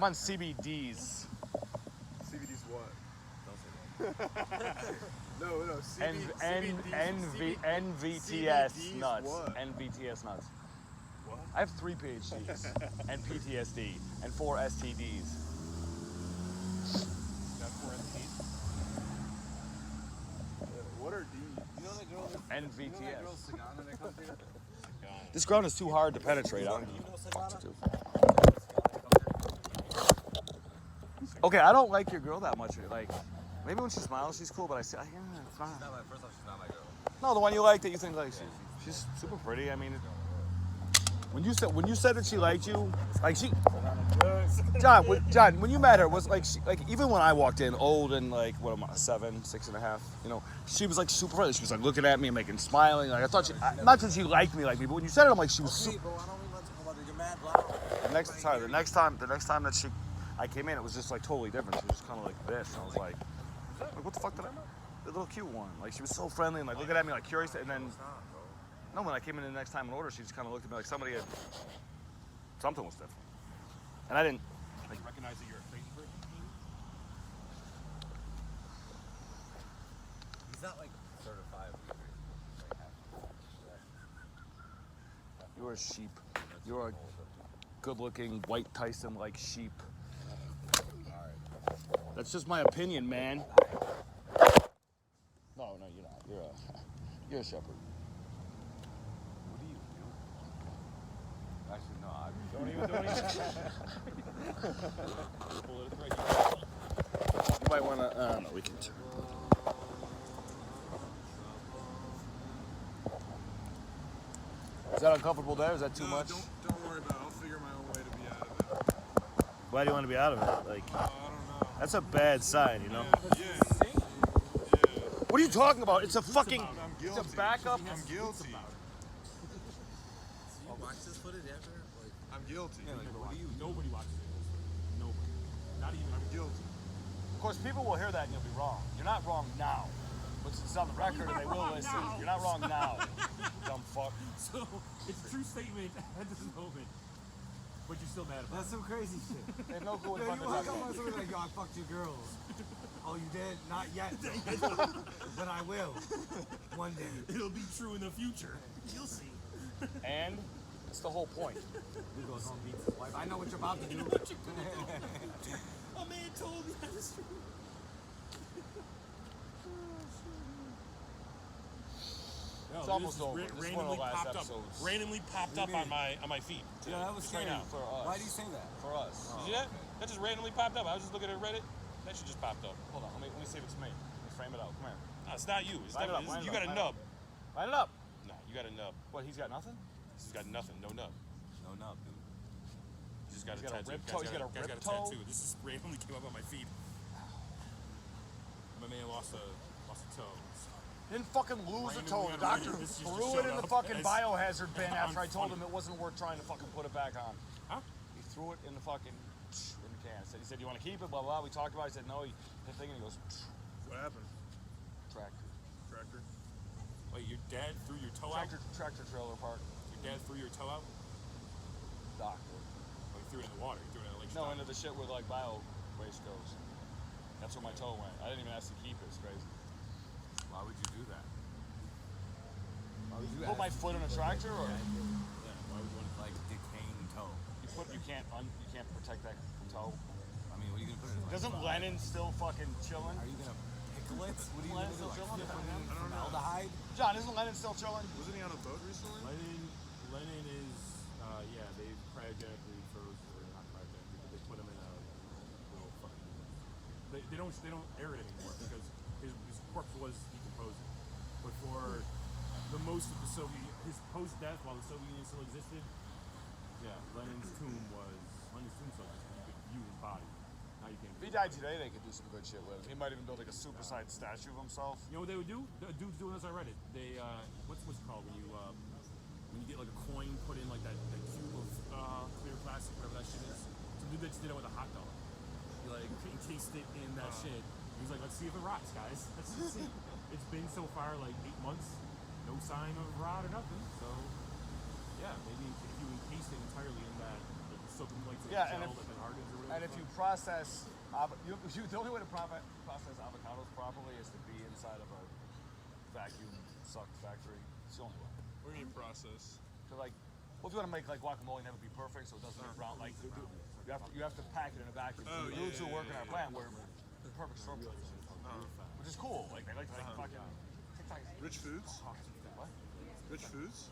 I'm on CBDs. CBD's what? Don't say that. No. NVTS nuts. What? NVTS nuts. What? I have 3 PhDs and PTSD and 4 STDs. Got 4 STDs. What are D? You know that girl? NVTS. You know that girl Sagana that comes here? This ground is too hard to penetrate on. You know Sagana? Okay, I don't like your girl that much. Like, maybe when she smiles, she's cool, but I say, yeah, it's not. She's not my, first off, she's not my girl. No, the one you like that you think like she's super pretty. I mean, when you said that she liked you, like she, John, when you met her, was like even when I walked in, old and like what am I, 7, 6.5, you know, she was like super friendly. She was like looking at me and making smiling. Like I thought not that she liked me, but when you said it, I'm like she was. Okay, bro, I don't even want to talk about it. You're mad loud. The next time that I came in, it was just like totally different. She was just kind of like this, and I was like, what the fuck did I? The little cute one. Like she was so friendly and like looking at me like curious, and then. No, when I came in the next time in order, she just kind of looked at me like something was different. And I didn't like recognize that you're a crazy person. He's not like certified. You're a sheep. You're a good-looking white Tyson-like sheep. That's just my opinion, man. No, you're not. You're a shepherd. Actually, no, I Don't even. Pull it right. You might want to. No, we can turn. Is that uncomfortable there? Is that too much? Don't worry about it. I'll figure my own way to be out of it. Why do you want to be out of it? Like, I don't know. that's a bad sign, you know? Yeah. What are you talking about? It's a fucking. I'm guilty. It's a backup. I'm guilty. you watch this footage after? Like, I'm guilty. yeah, like, what do you? Nobody watches it. Nobody. Not even. I'm guilty. Of course, people will hear that and you'll be wrong. You're not wrong now. But it's on the record and they will listen. now. You're not wrong now, dumb fuck. So it's a true statement at this moment. But you're still mad about That's some crazy shit. They have no clue what Yo, the you fuck walk they're up talking on somebody like, yo, I fucked your girls. Oh, you did? Not yet. But I will. One day. it. It'll be true in the future. You'll see. about. And it's the whole point. He goes home, beats his wife. I know what you're about to do. A man told me that was true. It's almost over. This is one of the last episodes. Randomly popped up on my feed. Yeah, that was Just right scary. now. For us. Why do you say that? For us. You see that? That just randomly popped up. I was just looking at Reddit. That shit just popped up. Hold on, let me see if it's me. Let me frame it out. Come here. No, it's not you. It's Line it up, definitely, line you it got a up, nub. Line it up. No, you got a nub. What, he's got nothing? He's got nothing. No nub. No, no, dude. He's just got He's a got a tattoo. rib toe, he's got a Guy's rib got a toe. tattoo. This just randomly came up on my feed. My man lost a toe. Didn't fucking lose a Randomly toe. The on doctor Reddit, this just threw showed it in the up fucking as- biohazard bin after I told funny. him it wasn't worth trying to fucking put it back on. Huh? He threw it in the fucking in the can. He said, you want to keep it? Blah, blah. We talked about it. I said, no. He hit the thing and he goes, What happened? tractor. Tractor? Wait, your dad threw your toe out? Tractor trailer park. Your dad threw your toe out? Doctor. Oh, he threw it in the water. He threw it in the lake. No, into the shit where like bio waste goes. That's where my toe went. I didn't even ask to keep it. It's crazy. Why would you do that? Why would you Put my foot in a tractor, or Yeah, why would you want to like decaying toe? you can't protect that toe. I mean, what are you gonna put it in? Doesn't Lennon still fucking chilling? Are you gonna pickle it? What are you Lennon gonna do? still Like, chilling? flip it in I don't know. formaldehyde? John, isn't Lennon still chilling? Wasn't he on a boat recently? Lennon is, yeah, they cryogenically froze, or not cryogenically, but they put him in a little fucking, they don't air it anymore because his corpse was decomposing. But for the most of his post-death, while the Soviet Union still existed, yeah, Lenin's tomb still existed. You could view his body. Now you can't. If he died today, they could do some good shit with him. He might even build like a supersized statue of himself. You know what they would do? The dude's doing this on Reddit. They, what's it called when you get like a coin put in like that cube of clear plastic, whatever that shit is. Some dude that just did it with a hot dog. He like encased it in that shit. He was like, let's see if it rots, guys. Let's just see. It's been so far like 8 months, no sign of rot or nothing. So yeah, maybe if you encased it entirely in that like, silken like Yeah, gel and that then hardens or whatever. And if you process, the only way to process avocados properly is to be inside of a vacuum suck factory. It's the only way. What do you mean process? So like, well, if you want to make like guacamole, never be perfect, so it doesn't get brown. Like, you have to pack it in a vacuum. Oh, The dudes who work in our plant were the perfect storm places, which is cool. Like they like to fucking TikTok. Rich Foods? What? Rich Foods?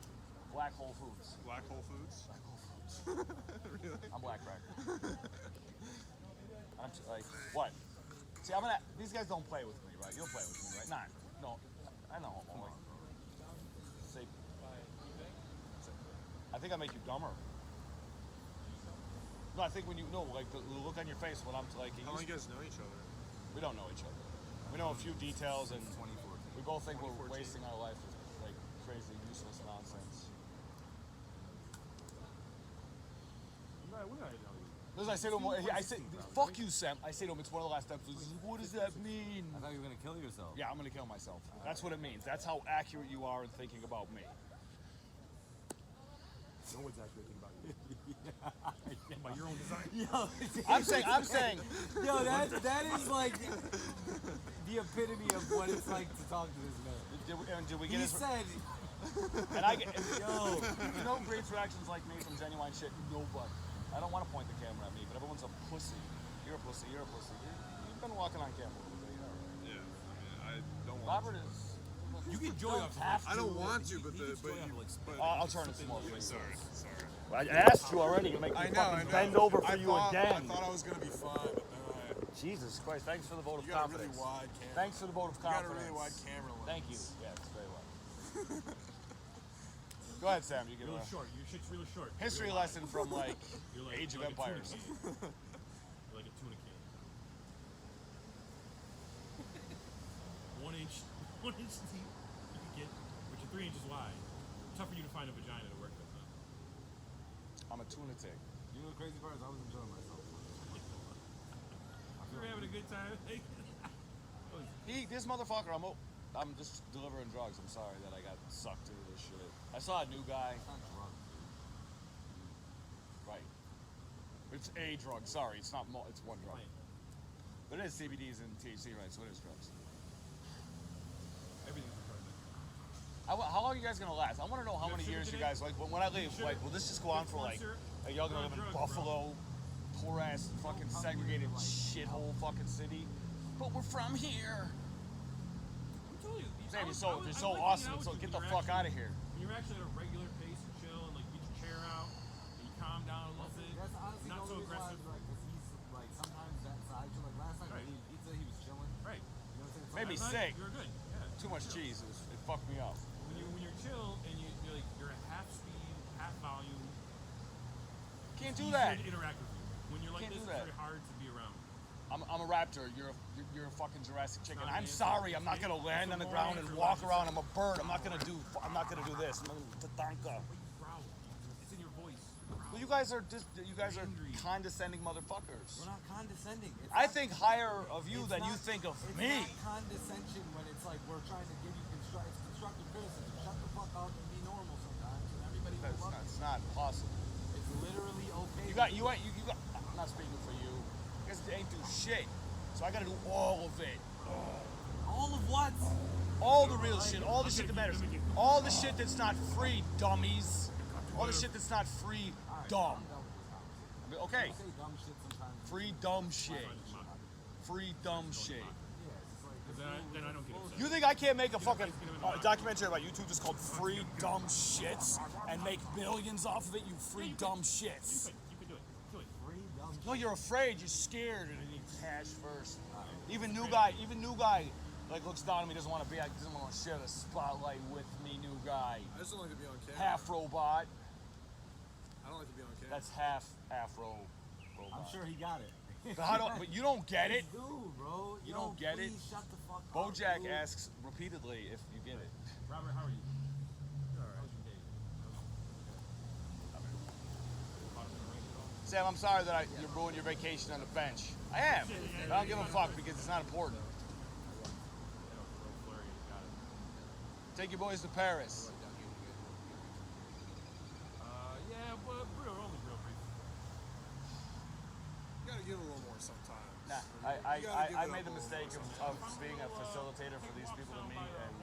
Black Hole Foods. Black Hole Foods? Black Hole Foods. Really? I'm Black Cracker. I'm like, what? See, these guys don't play with me, right? You'll play with me, right? Nah, no, I know. I'm like, say, I think I make you dumber. No, I think when you know, like the look on your face when I'm like, How long you guys know each other? we don't know each other. We know a few details, and we both think we're wasting our life with like crazy, useless nonsense. When did I know you? Because I say to him, I say, fuck you, Sam. I say to him, it's one of the last episodes. He's like, what does that mean? I thought you were gonna kill yourself. Yeah, I'm gonna kill myself. That's what it means. That's how accurate you are in thinking about me. No one's actually thinking about you. By your own design. Yo, I'm saying. yo, that is like the epitome of what it's like to talk to this man. Did we get He his? said, And I get. yo, You know, great reactions like me from genuine shit. Nobody. I don't want to point the camera at me, but everyone's a pussy. You're a pussy. You're a pussy. You've been walking on camera a little bit. Yeah, I mean, I don't want Robert is. You get joy off have I don't want to, but I'll turn it small. sorry. I asked you already to make me fucking bend over for you again. I thought I was gonna be fine, but then Jesus Christ! Thanks for the vote of you got a really confidence. wide camera. Thanks for the vote of You got a confidence. really wide camera lens. Thank you. Yeah, it's very well. Go ahead, Sam. You give Really a short. Your shit's really short. history Real lesson from like You're like, Age of like a tuna Empires. can. You're like a tuna can. 1 inch deep. You can get, which are 3 inches wide. Tough for you to find a vagina to work with. Huh? I'm a tuna tick. you know the crazy part is I was enjoying myself. You're having a good time. This motherfucker. I'm just delivering drugs. I'm sorry that I got sucked into this shit. I saw a new guy. It's not drunk. Right. It's a drug. Sorry, it's not. It's one drug. Right. But it is CBDs and THC, right? So it is drugs. Everything's retarded. How long are you guys gonna last? I want to know how You have many sugar years you today? guys like. When I leave, Sugar? like, will this just go on for like? Are y'all gonna live in Buffalo, poor ass, fucking segregated shithole fucking city? But we're from here. Who told you? Sam, you're so awesome. So get the fuck out of here. When you're actually at a regular pace and chill and like get your chair out and you calm down a little bit. That's honestly Not the so only reason why I aggressive. was like, because he's like sometimes that side chill. Like last night Right. when he pizza, he was chilling. Right. You know what I'm saying? Made me Last night, sick. You were good. Yeah. Too much cheese. It fucked me up. When you're chill and you're at half speed, half volume. Can't it's do easier that. to interact with you. When you're like Can't this, do it's that. very hard to be around. I'm a raptor. You're a fucking Jurassic chicken. not I'm an sorry. answer. I'm not gonna land It's a on the more ground and answer walk than around. just- I'm a bird. I'm not gonna do this. I'm gonna tatanka. But you growl. It's in your voice. You growl. Well, you guys are Angry. condescending motherfuckers. We're not condescending. It's I not- think higher of you it's than you not- think of it's me. not condescension when it's like we're trying to give you constructive criticism. Shut the fuck up and be normal sometimes, and everybody will love you. It's not possible. It's literally okay. You got. I'm not speaking for you. You guys ain't do shit. So I gotta do all of it. all of what? All the real shit. All the shit that matters. All the shit that's not free, dummies. All the shit that's not free, dumb. I mean, okay. You say dumb shit sometimes. Free dumb shit. Free dumb shit. Yeah, it's like Then I don't get upset. You think I can't make a fucking documentary about YouTube just called Free Dumb Shits and make millions off of it, you free dumb shits? You can do it. Do it. free dumb shit. No, you're afraid, you're scared, and you need cash first. Even new guy, like looks down on me, doesn't want to share the spotlight with me, new guy. I just don't like to be on camera. Half robot, I don't like to be on camera. that's half afro robot. I'm sure he got it. But you don't get it. Dude, bro. You don't get it? Please shut the fuck up. Bojack dude. asks repeatedly if you get it. Robert, how are you? All right. How's your day? Caught up in the rain at all? Sam, I'm sorry that you ruined your vacation on the bench. I am. But I don't give a fuck because it's not important. Yeah, real flurry. Got it. Take your boys to Paris. Yeah, but only real brief. You gotta give sometimes. Nah, You gotta give I it made up the a mistake little. of being a facilitator for these people to meet, and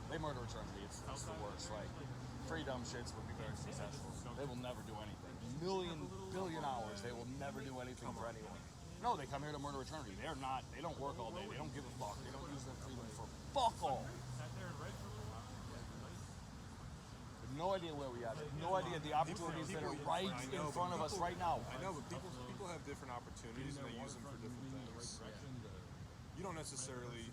they murder eternity. It's the worst. Like, free dumb shits would be very successful. They will never do anything. Billion hours, they will never do anything for anyone. No, they come here to murder eternity. They're not, they don't work all day. They don't give a fuck. They don't use their freedom for fuck all. No idea where we are. No idea the opportunities that are right in front of us right now. I know, but people have different opportunities and they use them for different things. You don't necessarily.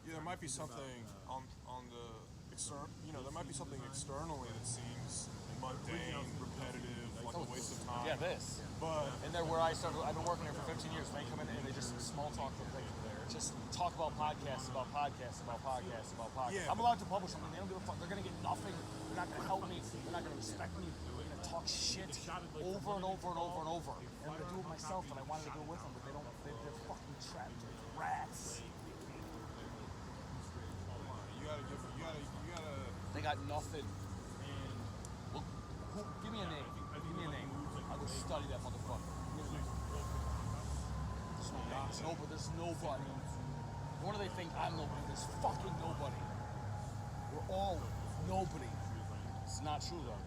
Yeah, there might be something on the external. You know, there might be something externally that seems mundane, repetitive, like a waste of time. Yeah, this. But And they're where I started. I've been working here for 15 years. They come in and they just small talk for things. Just talk about podcasts, about podcasts, about podcasts, about podcasts. Yeah, I'm allowed to publish something. They don't give a fuck. They're gonna get nothing. They're not gonna help me. They're not gonna respect me. They're gonna talk shit over and over and over and over. And I'm gonna do it myself, and I wanted to do it with them, but they don't. They're fucking trapped. Rats. you gotta. They got nothing. Well, give me a name. Give me a name. I'll go study that motherfucker. Give me a name. There's nobody. What do they think I'm nobody? There's fucking nobody. We're all nobody. It's not true though.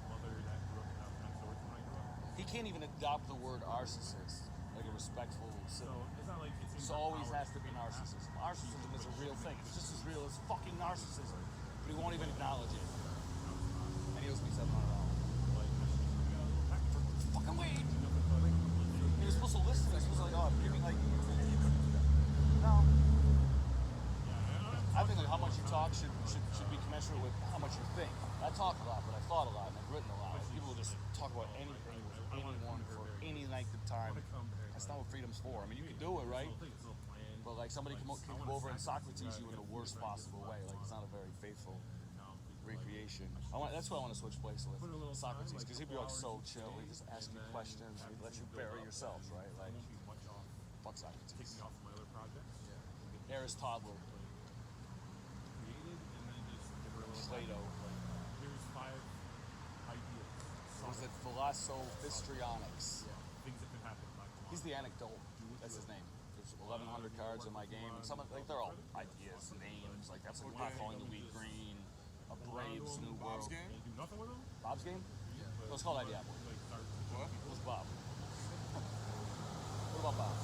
He can't even adopt the word narcissist like a respectful citizen. It always has to be narcissism. Narcissism is a real thing. It's just as real as fucking narcissism. But he won't even acknowledge it. And he owes me $700. For fucking weed. He was supposed to listen. He was supposed to like, oh, give me like. No. I think like how much you talk should be commensurate with how much you think. I talk a lot, but I thought a lot and I've written a lot. People will just talk about anything with anyone for any length of time. That's not what freedom's for. I mean, you can do it, right? But like somebody can come over and Socrates you in the worst possible way. Like it's not a very faithful recreation. That's why I want to switch places with Socrates, because he'd be like so chill. He'd just ask you questions and he'd let you bury yourself, right? Like, fuck Socrates. Aristotle. Plato. Was it Philosophistrionics? He's the anecdote. That's his name. There's 1,100 cards in my game, and some of like they're all ideas, names. Like that's like not calling the weed green. A Braves New World. Bob's game? Bob's game? It was called Idea. What? It was Bob. What about Bob?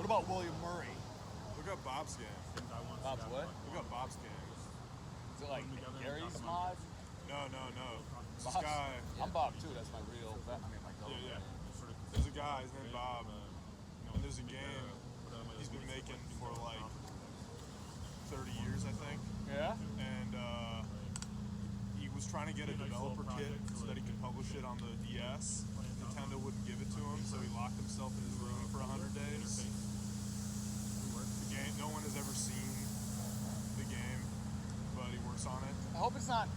What about William Murray? Look up Bob's game. Bob's what? Look up Bob's game. Is it like Gary's mod? No. This Bob's, guy. I'm Bob too. That's my real. I mean, my go. Yeah. There's a guy. His name's Bob. And there's a game he's been making for like 30 years, I think. Yeah. And he was trying to get a developer kit so that he could publish it on the DS. Nintendo wouldn't give it to him, so he locked himself in his room for 100 days. The game, no one has ever seen the game, but he works on it. I hope it's not.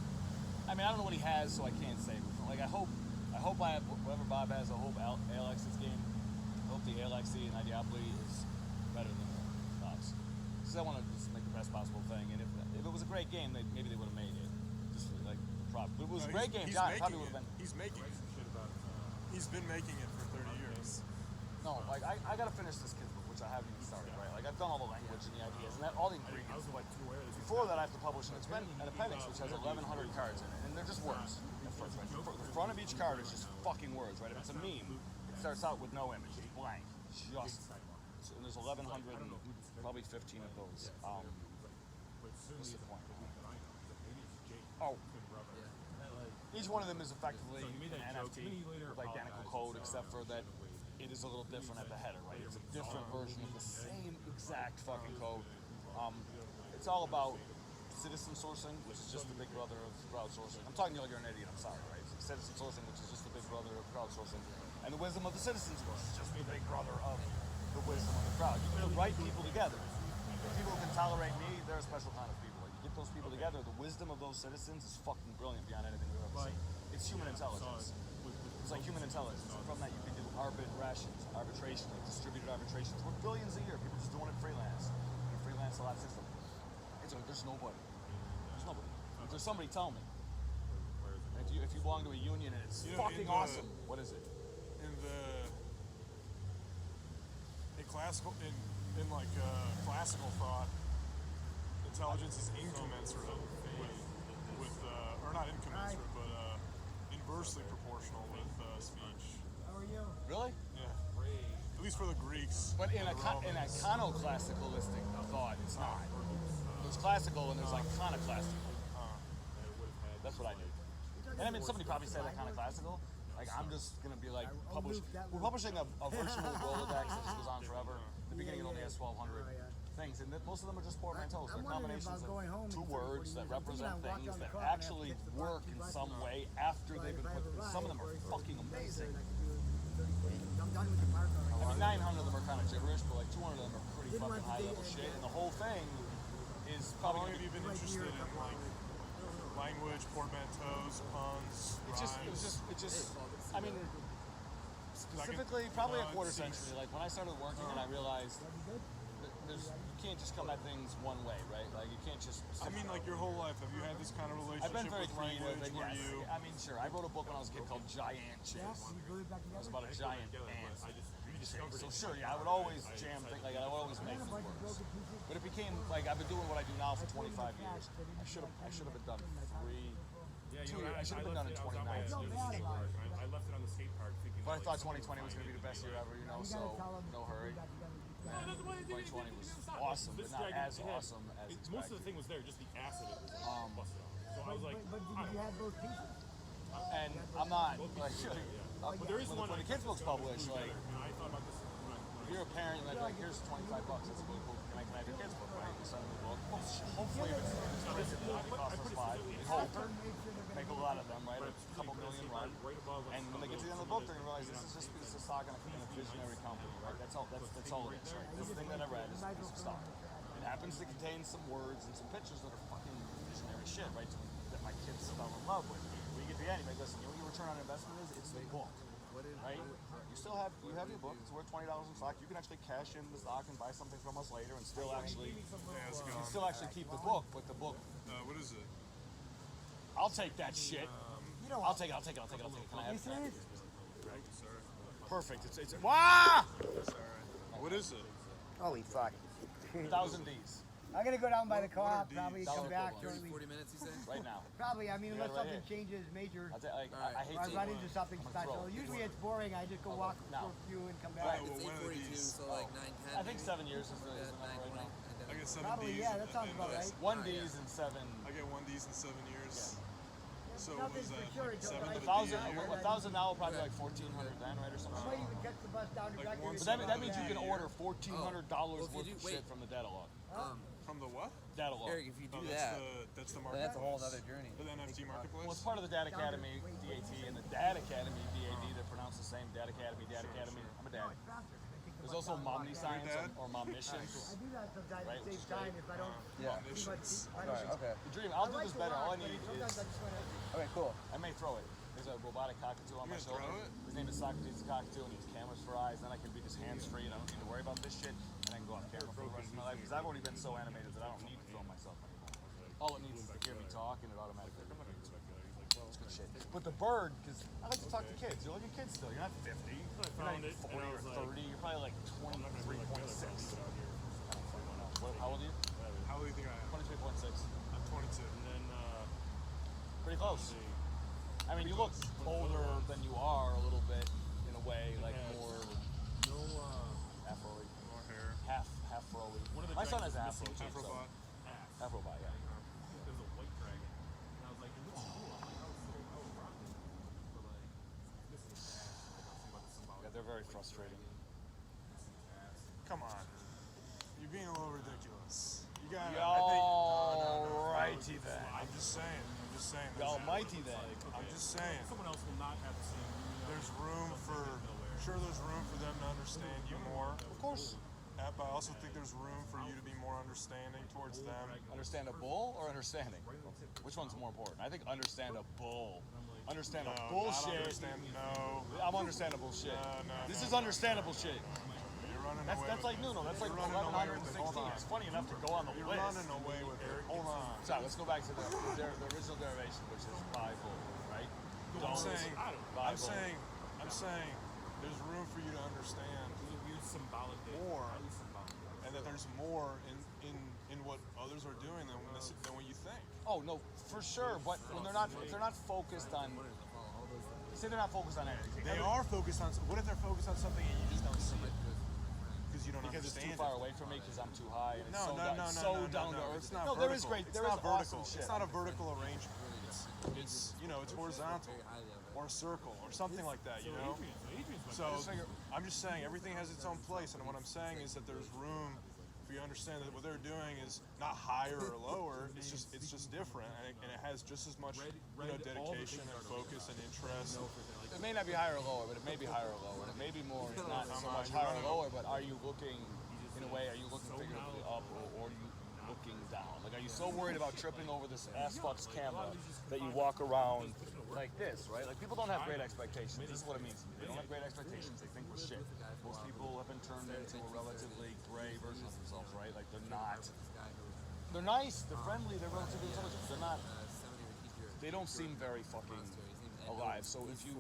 I mean, I don't know what he has, so I can't say. Like, I hope I have whatever Bob has. I hope Alex's game. I hope the Alexi and Ideopoli is better than Bob's. Because I want to just make the best possible thing. And if it was a great game, maybe they would have made it. Just for, like the prop. But it was a great game. John probably would have been. He's making it. He's been making it for 30 years. No, like I gotta finish this kid's book, which I haven't even started. Right, like I've done all the language and the ideas and all the ingredients. But before that, I have to publish, and it's been an appendix which has 1,100 cards in it, and they're just words. The front of each card is just fucking words, right? If it's a meme, it starts out with no image, it's blank, and there's 1,100, and probably 15 of those. What's the point? Oh. Each one of them is effectively an NFT with identical code, except for that it is a little different at the header, right? It's a different version of the same exact fucking code. It's all about citizen sourcing, which is just the big brother of crowdsourcing. I'm talking to you like you're an idiot, I'm sorry, right? It's citizen sourcing, which is just the big brother of crowdsourcing. And the wisdom of the citizens, which is just the big brother of the wisdom of the crowd. You put the right people together. The people who can tolerate me, they're a special kind of people. You get those people together, the wisdom of those citizens is fucking brilliant beyond anything we've ever seen. It's human intelligence. It's like human intelligence. And from that you can do arbitration, like distributed arbitrations. We're billions a year. People just doing it freelance. And freelance a lot system. It's like there's nobody. There's nobody. If there's somebody, tell me. If you belong to a union and it's fucking awesome, what is it? In the classical thought, intelligence is incommensurate with or not incommensurate, but inversely proportional with speech. How are you? Really? Yeah. At least for the Greeks. But in and a the in a Romans. iconoclassicistic thought, it's not. There's classical and there's iconoclastical. That's what I do. And I mean, somebody probably said iconoclastical. Like, I'm just gonna be like, we're publishing a virtual Rolodex that just goes on forever. In the beginning, it only has 1,200 things, and most of them are just portmanteaus. They're combinations of two words that represent things that actually work in some way after they've been put. Some of them are fucking amazing. I mean, 900 of them are kind of gibberish, but like 200 of them are pretty fucking high level shit. And the whole thing is How probably long have you been interested in like language, portmanteaus, puns, it just. I mean, specifically, probably a quarter century. Like when I started working, and I realized that you can't just come at things one way, right? Like you can't just. I mean, like your whole life, have you had this kind of I've been relationship very with creative, language and where yes, you? I mean, sure. I wrote a book when I was a kid called Giant Chase. It was about a giant ant. So sure, yeah, I would always jam things, like I would always make these words. But it became like I've been doing what I do now for 25 years. I should have been done I should have been done in 2019. I left it on the skate park thinking. But I thought 2020 was going to be the best year ever, so no hurry. And 2020 was awesome, but not as awesome as expected. Most of the thing was there, just the ass of it was busted off. So I was like, But did you have those pieces? And I'm not, like, but there is when the kids' book's published, like, I thought about this. if you're a parent, you're like, here's $25, that's a really cool, can I have your kids' book, right? You send them the book. Hopefully, if it's printed, it costs us $5. We hope. Make a lot of them, right? A couple million run. And when they get to the end of the book, they're going to realize this is just a piece of stock in a visionary company, right? That's all it is, right? This thing that I read is a piece of stock. It happens to contain some words and some pictures that are fucking visionary shit, right? That my kids fell in love with. When you get to the end, you make listen, you know what your return on investment is? It's the book, right? You have your book. It's worth $20 in stock. You can actually cash in the stock and buy something from us later, and still actually keep the book. But the book, What is it? I'll take that shit. I'll take it. Can I have it? Perfect. It's wow. What is it? Holy fuck. 1,000 Ds I'm gonna go down by the car, these? probably Dollar come back equivalent. shortly. 40 minutes, you say? right now. Probably, I mean, You got unless it right something changes major. I hate Or I to run into something I'm gonna special. throw it. Usually it's boring. I just go walk for a few and come back. Well, It's when are 8:42, these? so like 9:10. I think 7 years is really Yeah, the number right 9:20. now. I get 7 Probably, Ds. yeah, that sounds about right. 1 Ds and 7. I get 1 Ds in 7 years. So what Nothing's was that? for sure until 7 I- to the 1,000 D a year? 1,000 now, probably like 1,400 then, right, or I something. might even catch the bus down to Like Record. once But that means you can order $1,400 if you worth do- of wait. shit from the data log. From the what? Data log. Eric, if you do Oh, that, that's the then marketplace. that's a whole other journey. For the NFT marketplace. Well, it's part of the Data Academy DAT and the Data Academy DAD. They're pronounced the same. Data Academy, Data Academy. I'm a dad. There's also Momni Science or Momniscience. I do that sometimes Right, at the which is same time great. if I don't Yeah. too much. Okay. The dream. I'll do this better. All I need Sometimes I is just want to. Okay, cool. I may throw it. There's a robotic cockatoo on my You're gonna shoulder. throw it? His name is Socrates the cockatoo, and he has cameras for eyes. Then I can be just hands-free, and I don't need to worry about this shit. And I can go off camera for the rest of my life because I've already been so animated that I don't need to film myself anymore. All it needs is to hear me talk, and it automatically. It's good shit. But the bird, because I like to talk to kids. You're like a kid still. You're not 50. You're not even 40 or 30. You're probably like 23.6. How old are you? How old do you think I am? 23.6. I'm 22. And then Pretty close. I mean, you look older than you are a little bit, in a way, like more no, afro-y. More hair. Half fro-y. One of the My son has dragons afro is too, missing so. Afrobot. ass. Afro-bot, yeah. There's a white dragon. And I was like, it looks cool. I was rocking it. But like, missing its ass. Like, I was thinking about the symbolic. Yeah, they're very frustrating. Come on. You're being a little ridiculous. You got Alrighty then. I'm just saying. The almighty then. I'm just saying. Someone else will not have the same. There's room for them to understand you more. Of course. But I also think there's room for you to be more understanding towards them. Understandable or understanding? Which one's more important? I think understandable. Understand No, a not bullshit. understand. No. I'm understandable shit. No, This no, is no, understandable shit. You're running That's away that's with like it. Nuno. That's like You're running away with it. 1116. Hold on. It's funny enough to go on the You're list. running away with it. Hold on. Sorry, let's go back to the original derivation, which is Bible, right? I'm saying, Bible. I'm saying, there's room for you to understand least symbolic. more, At least symbolic. and that there's more in what others are doing than what you think. Oh no, for sure. But when if they're not focused on, say they're not focused on anything. They are focused on. What if they're focused on something and you just don't see it because you don't Because it's understand too far it? away from me because I'm too high and it's No, so down to earth. It's not No, vertical. there is great. It's There is not vertical. awesome shit. It's not a vertical arrangement. It's it's horizontal or a circle or something like that. You know. Adrian's So figure- I'm just saying everything has its own place, and what I'm saying is that there's room for you to understand that what they're doing is not higher or lower. It's just different, and it has just as much dedication and focus and interest. It may not be higher or lower, but it may be higher or lower. It may be more, not so much higher or lower, but are you looking, in a way, are you looking figuratively up or are you looking down? Like, are you so worried about tripping over this ass-fuck's camera that you walk around like this, right? Like, people don't have great expectations. This is what it means. They don't have great expectations. They think we're shit. Most people have been turned into a relatively gray version of themselves, right? Like, they're not. They're nice, they're friendly, they're relatively intelligent. They're not. They don't seem very fucking alive. So if you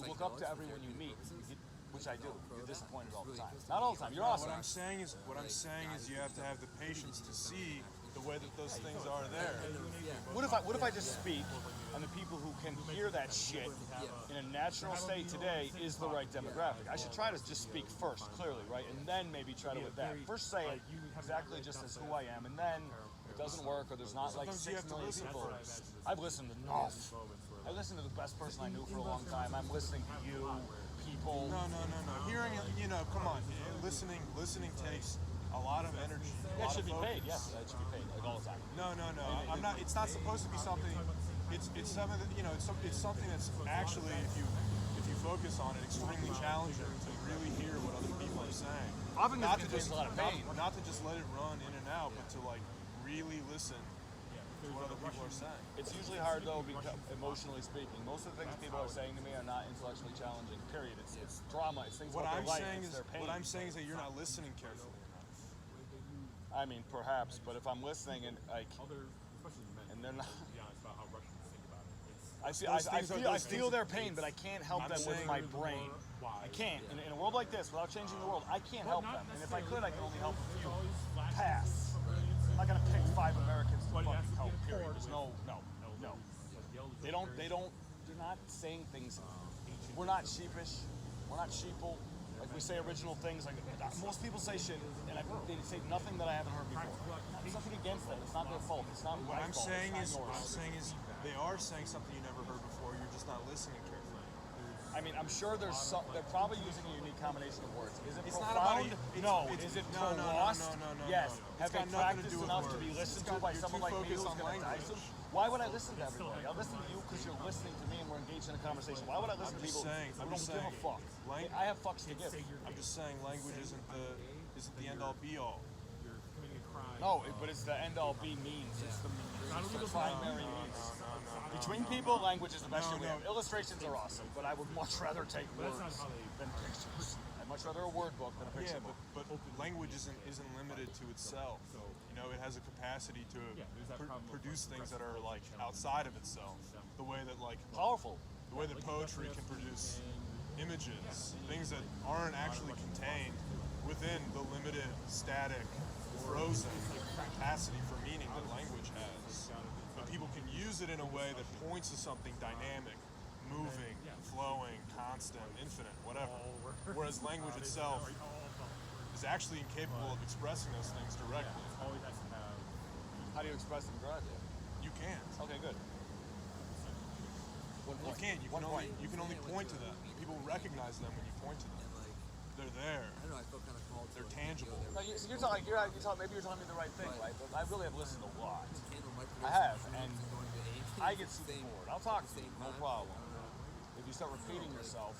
look up to everyone you meet, which I do, you're disappointed all the time. Not all the time. You're awesome. What I'm saying is you have to have the patience to see the way that those things are there. What if I just speak, and the people who can hear that shit in a natural state today is the right demographic? I should try to just speak first, clearly, right, and then maybe try to adapt. First, say it exactly just as who I am, and then it doesn't work, or there's not like 6 million people. I've listened enough. I listened to the best person I knew for a long time. I'm listening to you, people. No. Hearing, come on. Listening takes a lot of energy. That should be paid. Yes, that should be paid like all the time. No. I'm not. It's not supposed to be something. It's something that it's something that's actually, if you focus on it, extremely challenging to really hear what other people are saying. Often Not it to contains just a lot of pain. not to just let it run in and out, but to like really listen to what other people are saying. It's usually hard though, because emotionally speaking. Most of the things people are saying to me are not intellectually challenging. Period. It's drama. It's things What about I'm their life. saying It's is their pain. what I'm saying is that you're not listening carefully enough. I mean, perhaps, but if I'm listening and like, Especially men. and they're not. To be honest about how Russians think about it. I feel their pain, but I can't help them with my brain. Why? I can't. In a world like this, without changing the world, I can't help them. And if I could, I can only help a few. Pass. I'm not gonna pick 5 Americans to fucking help. Period. There's no. They don't. They're not saying things. We're not sheepish. We're not sheeple. Like we say original things. Like most people say shit, and they say nothing that I haven't heard before. There's nothing against them. It's not their fault. It's not What my I'm fault. saying It's is, not yours. they are saying something you never heard before. You're just not listening carefully. I mean, I'm sure they're probably using a unique combination of words. Is it It's not about profound? it. No. It's- Is it no, lost? no. Yes. It's Have they got nothing to practiced do with enough to words. be listened It's to got- by you're someone too like me focused who's on going to die language. soon? Why would I listen to everybody? I'll listen to you because you're listening to me and we're engaged in a conversation. Why would I listen to people who don't give a fuck? I have fucks to give. I'm just saying language isn't the end all be all. You're committing a crime. No, but it's the end all be means. It's the primary means. Between people, language is the best shit we have. Illustrations are awesome, but I would much rather take words than pictures. I'd much rather a word book than a picture Yeah, book. but language isn't limited to itself. It has a capacity to produce things that are like outside of itself. The way that Powerful. the way that poetry can produce images, things that aren't actually contained within the limited, static, frozen capacity for meaning that language has. But people can use it in a way that points to something dynamic, moving, flowing, constant, infinite, whatever. Whereas language itself is actually incapable of expressing those things directly. Always has to have. How do you express them directly? You can't. Okay, good. You can't. You can only point to them. People recognize them when you point to them. They're there. They're tangible. No, maybe you're telling me the right thing, right? But I really have listened a lot. I have, and I get super bored. I'll talk to you, no problem. If you start repeating yourself,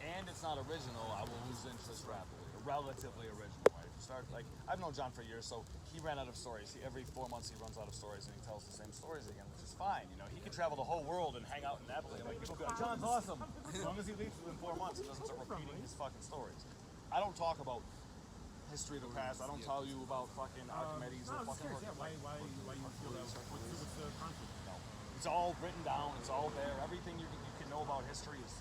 and it's not original, I will lose interest rapidly. Relatively original, right? If you start I've known John for years, so he ran out of stories. Every 4 months he runs out of stories, and he tells the same stories again, which is fine. He could travel the whole world and hang out in Napoli. Like people go, John's awesome. As long as he leaves within 4 months and doesn't start repeating his fucking stories. I don't talk about history of the past. I don't tell you about fucking Archimedes or fucking. Why you feel that? What's the conflict? No. It's all written down. It's all there. Everything you can know about history is,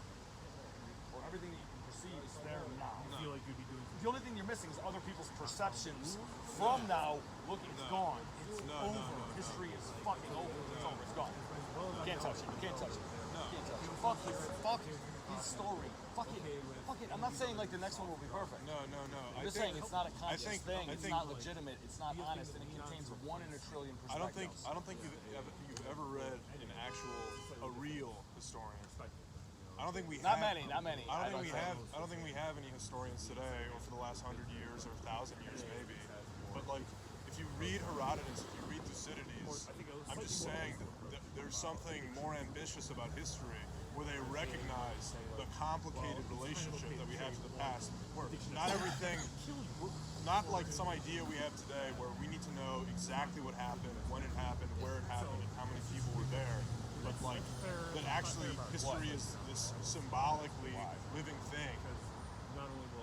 or everything that you can perceive is there now. I feel like you'd be doing The only thing you're missing is other people's perceptions from now. Look, it's gone. It's over. History is fucking over. It's over. It's gone. You can't touch it. You can't touch it. You can't touch it. Fuck it. Fuck his story. Fuck it. Fuck it. I'm not saying like the next one will be perfect. No. I'm just saying it's not a conscious thing. I It's think- not legitimate. It's not honest, and it contains 1 in a trillion I don't perspectives. think you've ever read a real historian. I don't think we Not have. many. Not many. I don't think we have any historians today, or for the last 100 years, or 1,000 years maybe. But like, if you read Herodotus, if you read Thucydides, I'm just saying that there's something more ambitious about history, where they recognize the complicated relationship that we have to the past. Where not everything, not like some idea we have today, where we need to know exactly what happened, when it happened, where it happened, and how many people were there. But like, that actually history is this symbolically living thing,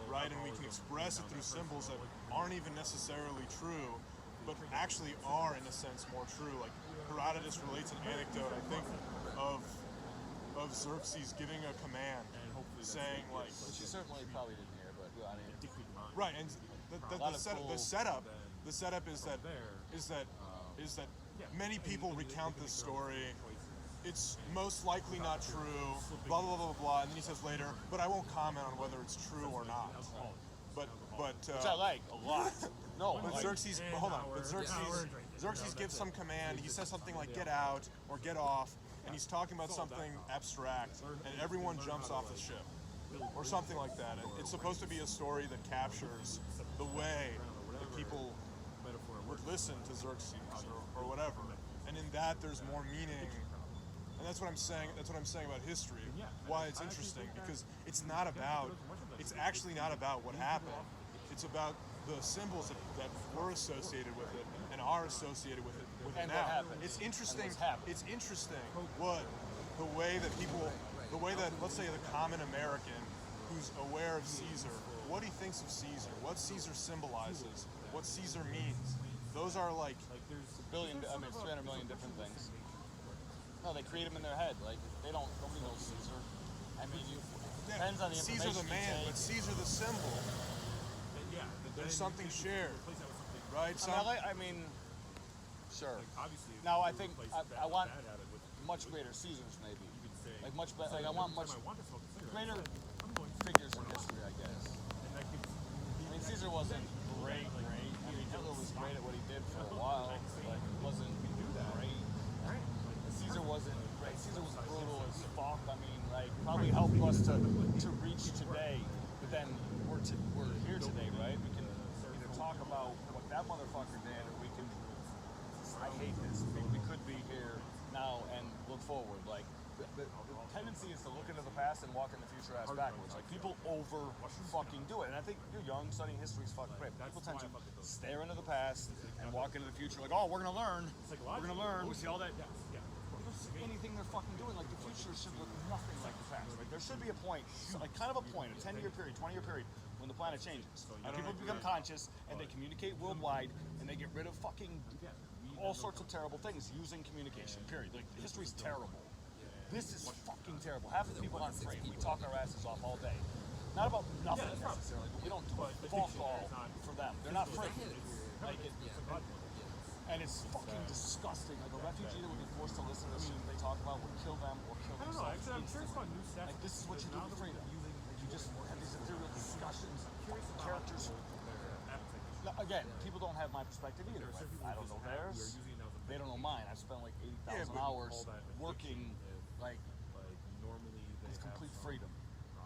right? And we can express it through symbols that aren't even necessarily true, but actually are in a sense more true. Like Herodotus relates an anecdote, I think, of Xerxes giving a command, saying like, Which you certainly probably didn't hear, but I mean, right, and the setup is that many people recount this story. It's most likely not true, blah, blah, blah, blah, and then he says later, but I won't comment on whether it's true or not. But which I like a lot. No, but like, Xerxes, hold on, but Xerxes gives some command, he says something like get out or get off, and he's talking about something abstract, and everyone jumps off the ship, or something like that. And it's supposed to be a story that captures the way that people would listen to Xerxes or whatever. And in that there's more meaning. And that's what I'm saying. That's what I'm saying about history. Why it's interesting, because it's actually not about what happened. It's about the symbols that were associated with it and are associated with it And now. what happened. It's interesting. And what's happened. It's interesting the way that let's say the common American who's aware of Caesar, what he thinks of Caesar, what Caesar symbolizes, what Caesar means. Those are like it's 300 million different things. No, they create them in their head. Like nobody knows Caesar. I mean, depends on the information. Caesar the man, but Caesar the symbol. There's something shared, right? I mean, sure. Now I think I want much greater Caesars, maybe. Like much better. Like I want much greater figures in history, I guess. I mean, Caesar wasn't great. I mean, Hitler was great at what he did for a while. Like, it wasn't great. Caesar wasn't great. Caesar was brutal as fuck. I mean, like, probably helped us to reach today. But then we're here today, right? We can either talk about what that motherfucker did, or we can. I hate this. We could be here now and look forward. Like, the tendency is to look into the past and walk in the future ass backwards. Like, people over fucking do it. And I think you're young, studying history is fucking great. People tend to stare into the past and walk into the future like, oh, we're gonna learn. We're gonna learn. We see all that. You don't see anything they're fucking doing. Like, the future should look nothing like the past. Like, there should be a point, like kind of a point, a 10-year period, 20-year period, when the planet changes. And people become conscious and they communicate worldwide and they get rid of fucking all sorts of terrible things using communication, period. Like, history's terrible. This is fucking terrible. Half of the people aren't free. We talk our asses off all day. Not about nothing necessarily, but we don't do a phone call for them. They're not free. Like, and it's fucking disgusting. Like, a refugee that would be forced to listen to shit they talk about would kill them or kill themselves. I'm curious about new stuff. Like, this is what you do for freedom. Like, you just have these ethereal discussions, characters. Now, again, people don't have my perspective either. Like, I don't know theirs. They don't know mine. I've spent like 80,000 hours working, like, with complete freedom.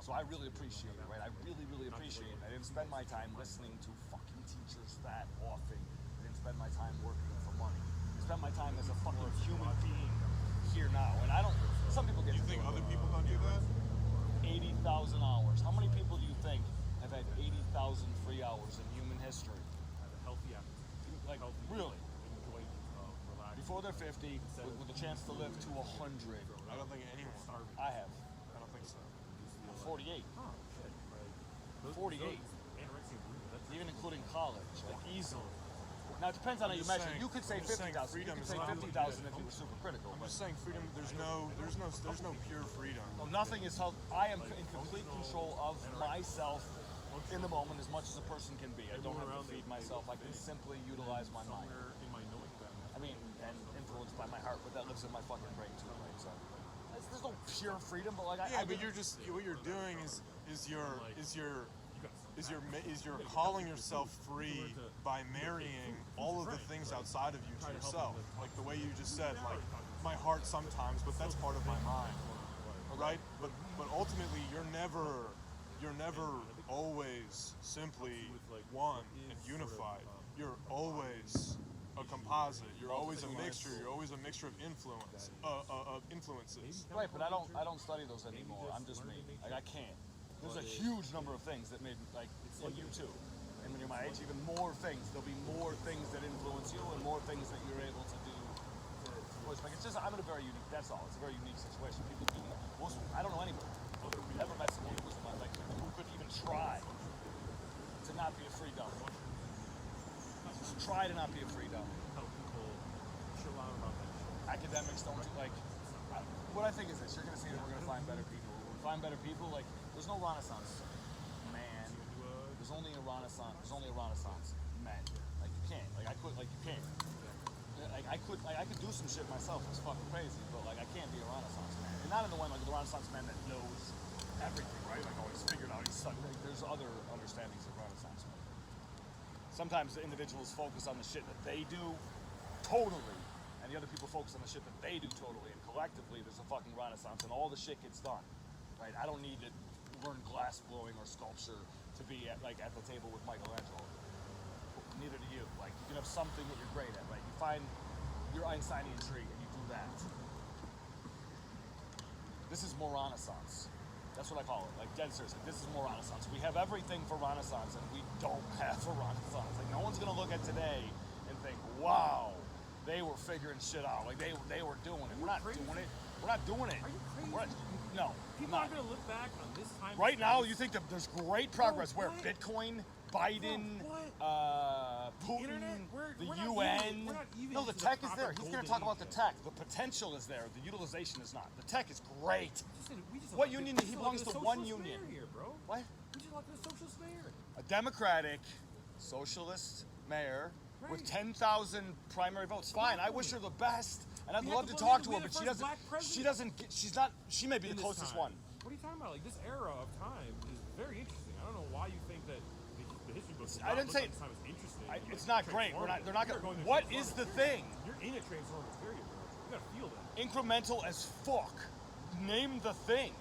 So I really appreciate it, right? I really, really appreciate it. I didn't spend my time listening to fucking teachers that often. I didn't spend my time working for money. I spent my time as a fucking human being here now. And I don't, some people get You think other people don't do that? 80,000 hours. How many people do you think have had 80,000 free hours in human history? Like, really? Before they're 50, with a chance to live to 100. I don't think anyone. I have. I don't think so. 48. 48. Even including college, like, easily. Now it depends on how you just measure. saying- You could say I'm just saying 50,000. You freedom could is say not- 50,000 if you were super critical. I'm But just saying freedom. There's no pure freedom. well, nothing is how I am in complete control of myself in the moment as much as a person can be. I don't have to feed myself. I can simply utilize my mind. Somewhere in my knowing that. I mean, and influenced by my heart, but that lives in my fucking brain too, right? So there's no pure freedom, but like Yeah, I but you're just what you're doing is you're calling yourself free by marrying all of the things outside of you to yourself. Like the way you just said, like my heart sometimes, but that's part of my mind, right? But ultimately, you're never always simply one and unified. You're always a composite. You're always a mixture. You're always a mixture of influences. right, but I don't study those anymore. I'm just me. Like I can't. There's a huge number of things that made like you too. And when you're my age, even more things. There'll be more things that influence you, and more things that you're able to do. Like it's just I'm in a very unique. That's all. It's a very unique situation. People do. Most I don't know anybody. I've never met someone who was like who could even try to not be a free dumb. Just try to not be a free dumb. Help people chill out about that shit. Academics don't do, like. What I think is this: you're going to say that we're going to find better people. When we find better people, like there's no Renaissance man. There's only a Renaissance. There's only a Renaissance men. Like you can't. Like I could. Like you can't. Like I could. Like I could do some shit myself. It's fucking crazy, but like I can't be a Renaissance man. And not in the one like the Renaissance man that knows everything, right? Like oh, he's figured out. He's like, there's other understandings of Renaissance men. Sometimes the individuals focus on the shit that they do totally, and the other people focus on the shit that they do totally, and collectively there's a fucking Renaissance and all the shit gets done, right? I don't need to learn glass blowing or sculpture to be at the table with Michelangelo. Neither do you. Like you can have something that you're great at, right? You find your Einsteinian tree and you do that. This is more Renaissance. That's what I call it. Like dead seriously, this is more Renaissance. We have everything for Renaissance, and we don't have a Renaissance. Like no one's gonna look at today and think, "Wow, they were figuring shit out. Like they were doing it. We're not doing it. We're not doing it. Are you crazy? No. People not. aren't going to look back on this time. Right now, you think that there's great progress where what? Bitcoin, Biden, Putin, Internet? the we're UN. we're not even No, the to tech the is there. proper He's going to golden talk about the age tech. The potential is there. The utilization is not. The tech is great. We just What elected- union? we He just belongs elected to a one socialist union. mayor here, bro. What? We just elected a socialist mayor. A Democratic socialist mayor with Right. 10,000 primary votes. Fine. I wish her the best, and I'd We love had to the- talk we to had her, the but she first doesn't. black She president doesn't. She's not. She may be in the this closest time. one. What are you talking about? Like this era of time is very interesting. I don't know why you think that the history books. I didn't say- this time is interesting. It's not great. We're not. They're not You're going. to What is the transformative thing? period. You're in a transformative period, bro. You gotta feel that. Incremental as fuck. Name the thing.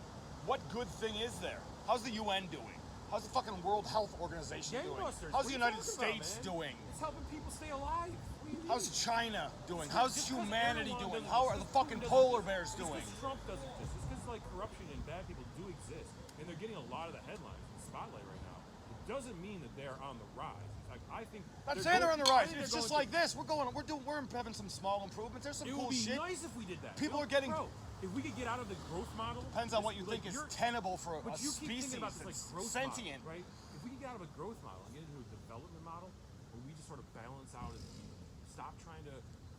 What good thing is there? How's the UN doing? How's the fucking World Health Organization doing? Gangbusters. How's What the are you United talking about, States man? doing? It's helping people stay alive. What do you mean? How's China doing? Just How's 'cause humanity Erdogan doing? doesn't- How are the just 'cause fucking Putin polar doesn't- bears just doing? 'cause Trump doesn't exist. It's because like corruption and bad people do exist, and they're getting a lot of the headlines in the spotlight right now. It doesn't mean that they're on the rise. In fact, I think I'm saying they're on the rise. I think It's they're just going like this. We're having some small improvements. There's some It cool would be shit. nice if we did that. People Yo, are getting- bro, if we could get out of the growth model. Depends on what you think is you're- tenable for a But you keep species thinking about this that's like growth sentient. model, right? If we can get out of a growth model and get into a development model, where we just sort of balance out and stop trying to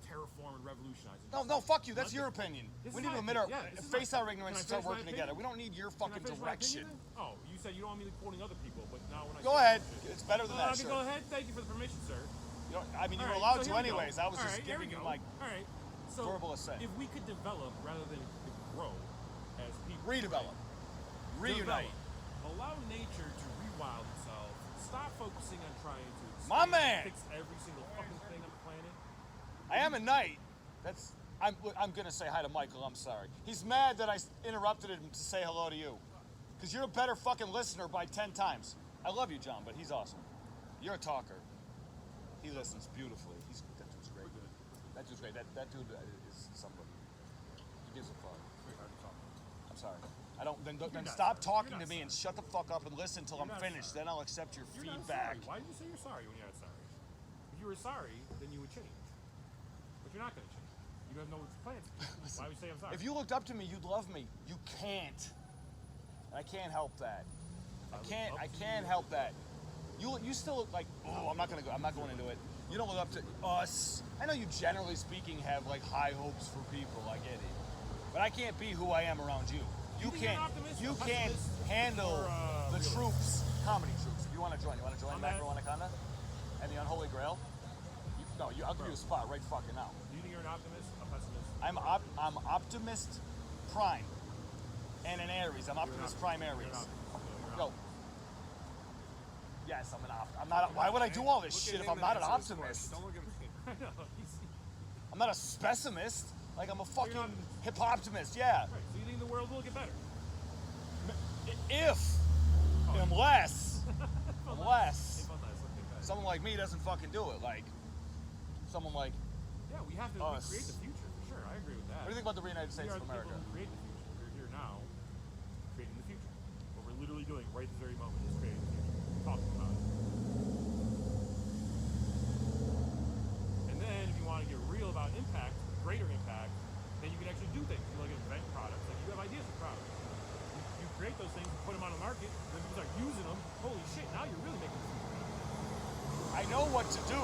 terraform and revolutionize. And No, just fuck you. That's let your the- opinion. This We is need to my admit our, opinion. Yeah, this is face my our opinion. ignorance and Can I start finish my working together. opinion? We don't need your Can I fucking finish my opinion direction. then? Oh, you said you don't want me quoting other people, but now when I Go say ahead. shit- It's better than that. Okay, Sure. go ahead. Thank you for the permission, sir. You know, I mean, you All were right, allowed so to here we go. anyways. I was All just right, here giving we you go. like all right. So verbal assent. If we could develop rather than grow as people, redevelop, reunite. develop, allow nature to rewild itself. Stop focusing on trying to My man! fix every single fucking thing on the planet. I am a knight. I'm gonna say hi to Michael. I'm sorry. He's mad that I interrupted him to say hello to you, because you're a better fucking listener by 10 times. I love you, John, but he's awesome. You're a talker. He listens beautifully. That dude's great. That dude's great. That dude is somebody. He gives a fuck. I'm sorry. I don't. Then not stop sorry. talking You're to not me and shut the fuck up and listen until I'm not finished. sorry. Then I'll accept your You're not feedback. sorry. Why did you say you're sorry when you're not sorry? If you were sorry, then you would change. But you're not going to change. You have no plans. Why would you say I'm sorry? If you looked up to me, you'd love me. You can't. And I can't help that. I can't help that. You still look like, oh, I'm not going into it. You don't look up to us. I know you, generally speaking, have like high hopes for people. I get it, but I can't be who I am around you. You think you're an can't. optimist, You a can't pessimist, handle or, the realist? troops, comedy troops. If you want to join, I'm Macro at- Anaconda and the Unholy Grail. I'll give you a spot right fucking now. Do you think you're an optimist, a pessimist? I'm Optimist Prime, and an Aries. I'm Optimist Prime You're an Aries. optimist. Yeah, you're an Yo. Yes, I'm an optimist. I'm not. Why would I do all this Look shit at if him I'm not an and answer this optimist? question. Don't look at me. I know. I'm not a pessimist. Like I'm a fucking not- hip optimist. Yeah. Right. So you think the world will get better? If, unless, someone like me doesn't fucking do it. Like someone like. Yeah, we have to Us. create the future. For sure, I agree with that. What do you think about the United We States are of the America? people who create the future. We're here now, creating the future. What we're literally doing right this very moment is creating the future. Talking about it. And then, if you want to get real about impact, greater impact, then you can actually do things. You like invent products. Like you have ideas for products. You create those things, put them on the market, then people start using them. Holy shit! Now you're really making the future happen. I know what to do.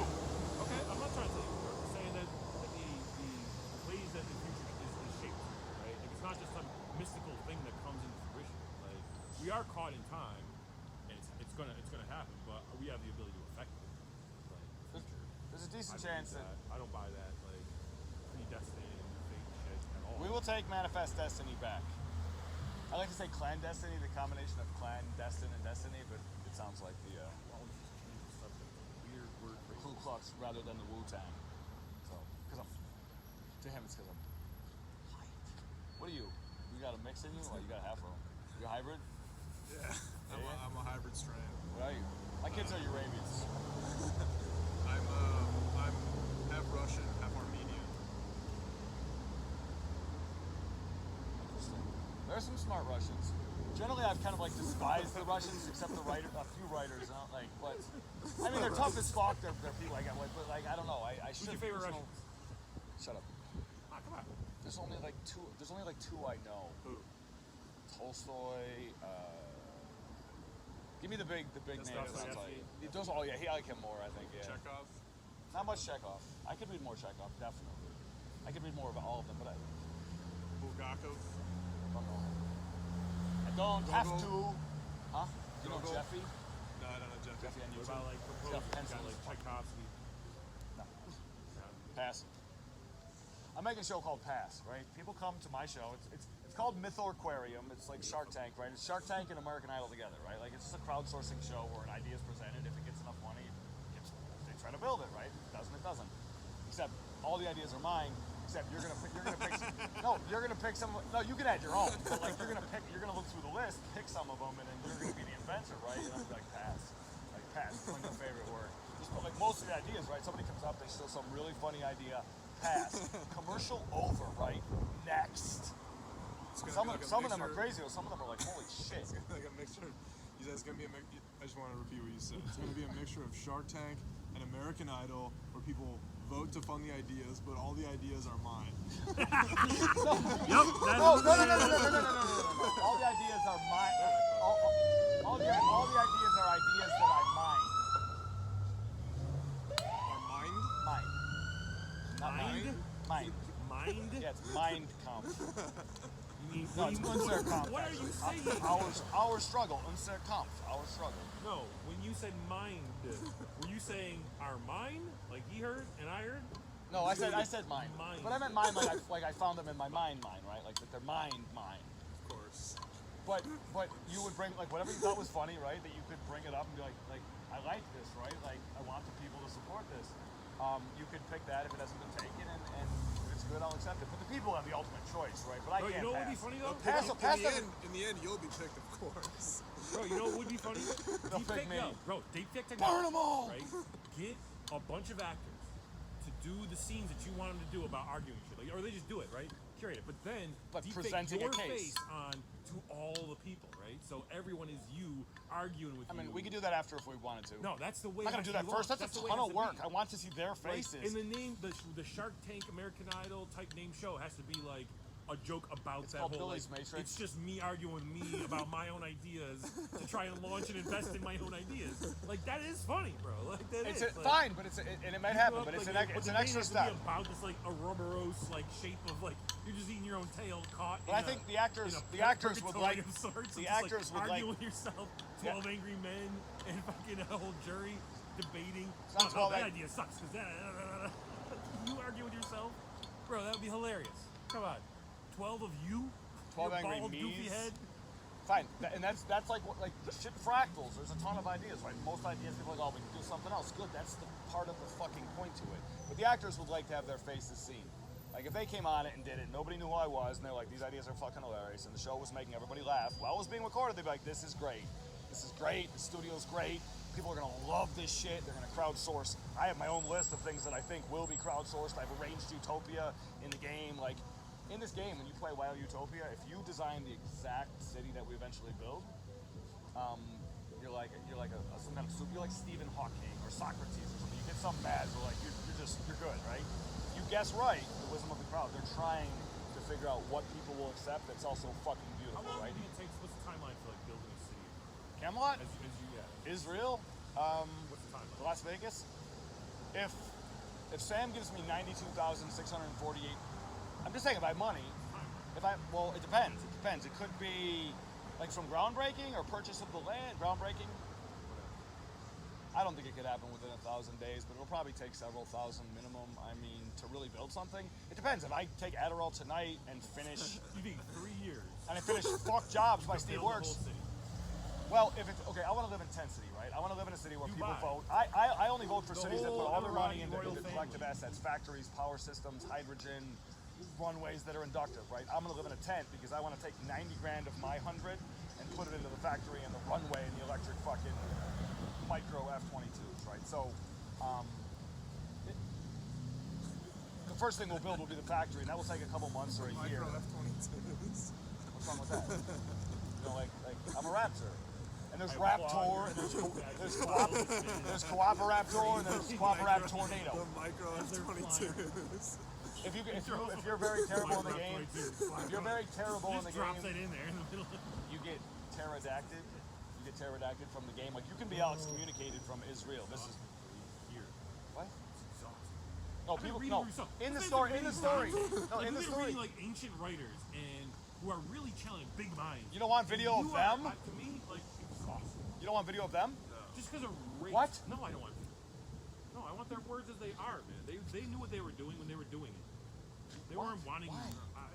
Okay, I'm not trying to tell you. I'm just saying that the ways that the future is shaped, right? Like it's not just some mystical thing that comes into fruition. Like we are caught in time, and it's gonna happen, but we have the ability to affect it. Like the future. There's a decent I chance believe that I don't buy that like predestiny and fate shit at all. we will take Manifest Destiny back. I like to say clandestiny, the combination of clandestine and destiny, but it sounds like the Well, let's just change the subject. Weird word Ku phrase. Klux rather than the Wu-Tang. So, because to him it's because I'm white. What are you? You got a mix in you? Or you got a Afro? You a hybrid? Yeah, I'm a hybrid strain. What are you? My kids are Arabians. I'm half Russian, half Armenian. Interesting. There are some smart Russians. Generally, I've kind of like despised the Russians, except a few writers. I don't like, but I mean, they're tough as fuck. They're people I got, but like I don't know. I should. Who's your favorite Russian? Shut up. Ah, come on. There's only like two. There's only like two I know. Who? Tolstoy. Give me the big names. Dostoevsky. Those. Oh yeah, I like him more. I think. Yeah. Chekhov. Not much Chekhov. I could read more Chekhov, definitely. I could read more about all of them, but I Bulgakov. don't know. I don't have to. Gogol. Huh? You know Gogol. Jeffy? No, I don't know Jeff. Jeffy on What YouTube. about like Jeff composers? You Henson got is like fucking- Tchaikovsky. No. Yeah. Pass. I'm making a show called Pass, right? People come to my show. It's called Mythoquarium. It's like Shark Tank, right? It's Shark Tank and American Idol together, right? Like it's just a crowdsourcing show where an idea is presented. If it gets enough money, they try to build it, right? If it doesn't, it doesn't. Except all the ideas are mine. Except you're gonna pick. You're gonna pick some. No, you can add your own. But like you're gonna look through the list, pick some of them, and then you're gonna be the inventor, right? And I'm like pass. Like pass. It's like my favorite word. Just like most of the ideas, right? Somebody comes up, they show some really funny idea. Pass. Commercial over, right? Next. It's gonna Some be like a of them are mixture- crazy, or some of them are like, holy shit. It's gonna be like a mixture. You said it's gonna be a mix. I just want to repeat what you said. It's gonna be a mixture of Shark Tank and American Idol, where people vote to fund the ideas, but all the ideas are mine. Yep. No. All the ideas are mine. All the ideas are ideas that I Are mine? mine. Not Mind? Mine. Mind? Yeah, it's mind comp. You mean, No, it's unser comp. what are you saying? Our struggle. Unser comp. Our struggle. No, when you said mind, were you saying our mind? Like he heard and I heard? No, I said mine. Mind. But I meant mine like I found them in my mind, right? Like that they're mine. Of course. But you would bring like whatever you thought was funny, right? That you could bring it up and be like I like this, right? Like I want the people to support this. You could pick that if it hasn't been taken, and if it's good, I'll accept it. But the people have the ultimate choice, right? But I Bro, can't you know what pass. would be funny though? Pass them. In the end, you'll be picked, of course. Bro, you know what would be funny? They'll pick me. Bro, deep fake Burn technology. 'em all! Right? Get a bunch of actors to do the scenes that you want them to do about arguing shit. Like, or they just do it, right? Curate it. But then But deep presenting a fake your case. face on to all the people, right? So everyone is you arguing with I mean, you. we could do that after if we wanted to. No, that's the way. I'm not gonna do that first. That's a ton of work. I want to see their Like, faces. in the name, the Shark Tank American Idol type name show has to be like a joke about It's that called whole Billy's like, Matrix. it's just me arguing with me about my own ideas to try and launch and invest in my own ideas. Like that is funny, bro. Like that It's is. a, like, fine, but and it might you happen, go up, but it's like, an it's the an main extra has to be step. about this like Ouroboros like shape of like you're just eating your own tail caught. But I think the actors would like of sorts, the of just, actors like, would arguing like with yourself. Yeah. 12 angry men and fucking a whole jury debating. It's not No, 12 that ang- idea sucks because that. You argue with yourself, bro. That would be hilarious. Come on, 12 of you. 12 your angry bald, goofy me's. head. Fine, and that's like shit fractals. There's a ton of ideas, right? Most ideas people are like, oh, we can do something else. Good, that's the part of the fucking point to it. But the actors would like to have their faces seen. Like if they came on it and did it, nobody knew who I was, and they're like, these ideas are fucking hilarious, and the show was making everybody laugh. While it was being recorded, they'd be like, this is great. This is great. The studio's great. People are gonna love this shit. They're gonna crowdsource. I have my own list of things that I think will be crowdsourced. I've arranged Utopia in the game. Like in this game, when you play YO-UTOPIA, if you design the exact city that we eventually build, you're like some kind of soup. You're like Stephen Hawking or Socrates or something. You get something bad, but like you're good, right? If you guess right, the wisdom of the crowd. They're trying to figure out what people will accept. That's also fucking How beautiful, long right? do you think it takes? What's the timeline for like building a city? Camelot, As you Israel, what's the timeline? Las Vegas. If Sam gives me 92,648, I'm just saying if I have money. Well, it depends. It depends. It could be like from groundbreaking or purchase of the land. Groundbreaking. I don't think it could happen within 1,000 days, but it'll probably take several thousand minimum. I mean, to really build something. It depends. If I take Adderall tonight and finish, You think 3 years? and I finish Fuck Jobs by Steve Build the whole Works. city. Well, if it's okay, I want to live in tent city, right? I want to live in a city where people Dubai. vote. I only vote for The cities that put whole all their money Emirati into royal collective family. assets, factories, power systems, hydrogen, runways that are inductive, right? I'm going to live in a tent because I want to take 90 grand of my 100 and put it into the factory and the runway and the electric fucking micro F-22s, right? So, the first thing we'll build will be the factory, and that will take a couple months or a year. Micro F-22s. What's wrong with that? You know, like I'm a raptor. And there's I applaud Raptor, your and there's enthusiasm. there's Cooperaptor, and there's Cooperap Tornado. The Micro F-22s. If you're very terrible in the game, if you're very terrible in the Just drops that game, in there in the middle. you get pterodactyl. You get pterodactyl from the game. Like you can be excommunicated from Israel. This is Here. what? It's exhausting. No, I've been people. reading No, yourself. in the I've story. been In the reading story. writers. No, Like, in the you've been story. reading like ancient writers and who are really channeling big minds. You don't want video And of you are, them? to me, like exhausting. You don't want video of them? Just because of race. What? No, I don't want. No, I want their words as they are, man. They knew what they were doing when they were doing it. They weren't wanting. Why?